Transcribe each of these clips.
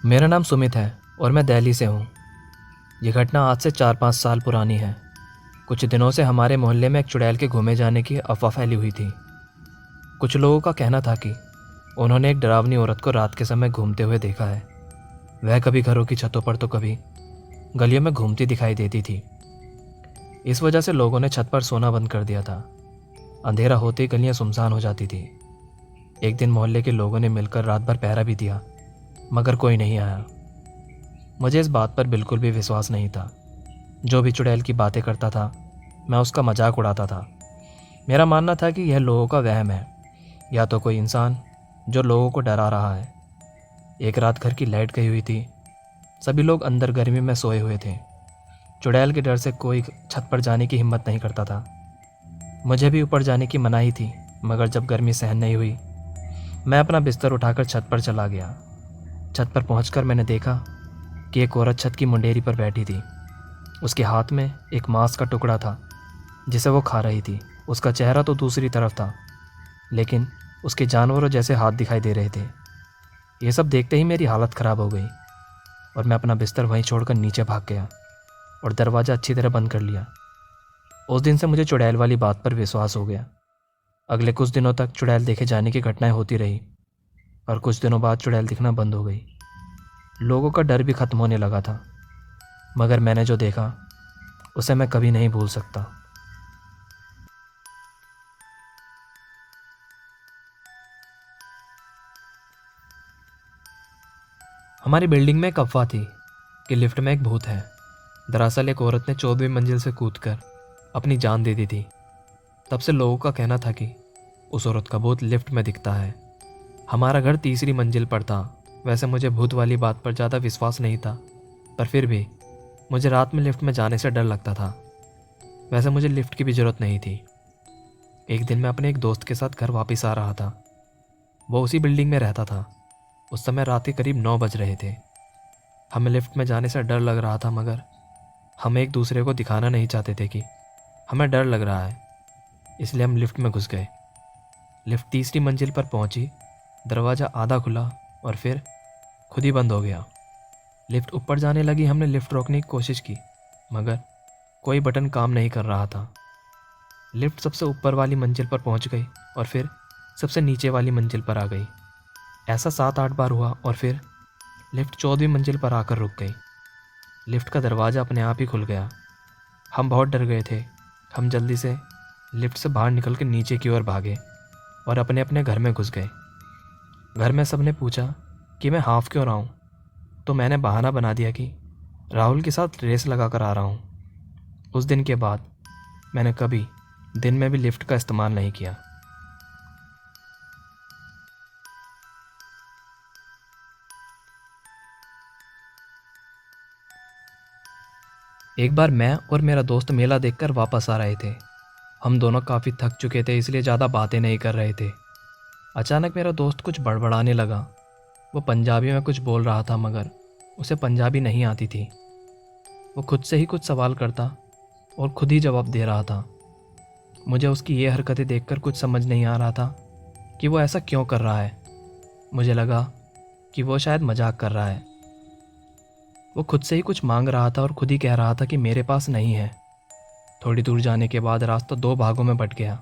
मेरा नाम सुमित है और मैं दिल्ली से हूँ। ये घटना आज से 4-5 साल पुरानी है। कुछ दिनों से हमारे मोहल्ले में एक चुड़ैल के घूमे जाने की अफवाह फैली हुई थी। कुछ लोगों का कहना था कि उन्होंने एक डरावनी औरत को रात के समय घूमते हुए देखा है। वह कभी घरों की छतों पर तो कभी गलियों में घूमती दिखाई देती थी। इस वजह से लोगों ने छत पर सोना बंद कर दिया था। अंधेरा होते ही गलियां सुनसान हो जाती थी। एक दिन मोहल्ले के लोगों ने मिलकर रात भर पहरा भी दिया, मगर कोई नहीं आया। मुझे इस बात पर बिल्कुल भी विश्वास नहीं था। जो भी चुड़ैल की बातें करता था, मैं उसका मजाक उड़ाता था। मेरा मानना था कि यह लोगों का वहम है, या तो कोई इंसान जो लोगों को डरा रहा है। एक रात घर की लाइट गई हुई थी। सभी लोग अंदर गर्मी में सोए हुए थे। चुड़ैल के डर से कोई छत पर जाने की हिम्मत नहीं करता था। मुझे भी ऊपर जाने की मनाही थी, मगर जब गर्मी सहन नहीं हुई, मैं अपना बिस्तर उठाकर छत पर चला गया। छत पर पहुंचकर मैंने देखा कि एक औरत छत की मुंडेरी पर बैठी थी। उसके हाथ में एक मांस का टुकड़ा था जिसे वो खा रही थी। उसका चेहरा तो दूसरी तरफ था, लेकिन उसके जानवरों जैसे हाथ दिखाई दे रहे थे। ये सब देखते ही मेरी हालत ख़राब हो गई और मैं अपना बिस्तर वहीं छोड़कर नीचे भाग गया और दरवाज़ा अच्छी तरह बंद कर लिया। उस दिन से मुझे चुड़ैल वाली बात पर विश्वास हो गया। अगले कुछ दिनों तक चुड़ैल देखे जाने की घटनाएं होती रही और कुछ दिनों बाद चुड़ैल दिखना बंद हो गई। लोगों का डर भी खत्म होने लगा था, मगर मैंने जो देखा उसे मैं कभी नहीं भूल सकता। हमारी बिल्डिंग में एक अफवाह थी कि लिफ्ट में एक भूत है। दरअसल एक औरत ने 14वीं मंजिल से कूदकर अपनी जान दे दी थी। तब से लोगों का कहना था कि उस औरत का भूत लिफ्ट में दिखता है। हमारा घर तीसरी मंजिल पर था। वैसे मुझे भूत वाली बात पर ज़्यादा विश्वास नहीं था, पर फिर भी मुझे रात में लिफ्ट में जाने से डर लगता था। वैसे मुझे लिफ्ट की भी ज़रूरत नहीं थी। एक दिन मैं अपने एक दोस्त के साथ घर वापस आ रहा था। वो उसी बिल्डिंग में रहता था। उस समय रात के करीब 9 बज रहे थे। हमें लिफ्ट में जाने से डर लग रहा था, मगर हम एक दूसरे को दिखाना नहीं चाहते थे कि हमें डर लग रहा है। इसलिए हम लिफ्ट में घुस गए। लिफ्ट तीसरी मंजिल पर पहुंची। दरवाज़ा आधा खुला और फिर खुद ही बंद हो गया। लिफ्ट ऊपर जाने लगी। हमने लिफ्ट रोकने की कोशिश की, मगर कोई बटन काम नहीं कर रहा था। लिफ्ट सबसे ऊपर वाली मंजिल पर पहुंच गई और फिर सबसे नीचे वाली मंजिल पर आ गई। ऐसा 7-8 बार हुआ और फिर लिफ्ट 14वीं मंजिल पर आकर रुक गई। लिफ्ट का दरवाज़ा अपने आप ही खुल गया। हम बहुत डर गए थे। हम जल्दी से लिफ्ट से बाहर निकल कर नीचे की ओर भागे और अपने अपने घर में घुस गए। घर में सबने पूछा कि मैं हाफ क्यों रहा हूँ, तो मैंने बहाना बना दिया कि राहुल के साथ रेस लगा कर आ रहा हूँ। उस दिन के बाद मैंने कभी दिन में भी लिफ्ट का इस्तेमाल नहीं किया। एक बार मैं और मेरा दोस्त मेला देखकर वापस आ रहे थे। हम दोनों काफ़ी थक चुके थे, इसलिए ज़्यादा बातें नहीं कर रहे थे। अचानक मेरा दोस्त कुछ बड़बड़ाने लगा। वो पंजाबी में कुछ बोल रहा था, मगर उसे पंजाबी नहीं आती थी। वो खुद से ही कुछ सवाल करता और खुद ही जवाब दे रहा था। मुझे उसकी ये हरकतें देखकर कुछ समझ नहीं आ रहा था कि वो ऐसा क्यों कर रहा है। मुझे लगा कि वो शायद मजाक कर रहा है। वो खुद से ही कुछ मांग रहा था और खुद ही कह रहा था कि मेरे पास नहीं है। थोड़ी दूर जाने के बाद रास्ता 2 भागों में बंट गया।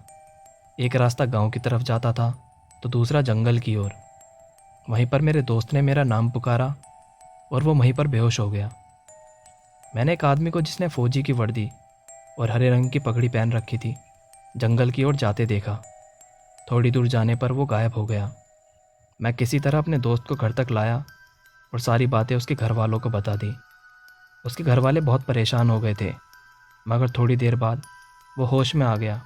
एक रास्ता गांव की तरफ जाता था तो दूसरा जंगल की ओर। वहीं पर मेरे दोस्त ने मेरा नाम पुकारा और वो वहीं पर बेहोश हो गया। मैंने एक आदमी को, जिसने फौजी की वर्दी और हरे रंग की पगड़ी पहन रखी थी, जंगल की ओर जाते देखा। थोड़ी दूर जाने पर वो गायब हो गया। मैं किसी तरह अपने दोस्त को घर तक लाया और सारी बातें उसके घर वालों को बता दी। उसके घर वाले बहुत परेशान हो गए थे, मगर थोड़ी देर बाद वो होश में आ गया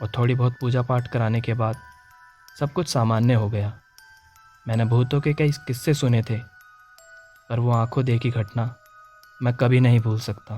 और थोड़ी बहुत पूजा पाठ कराने के बाद सब कुछ सामान्य हो गया। मैंने भूतों के कई किस्से सुने थे, पर वो आंखों देखी घटना मैं कभी नहीं भूल सकता।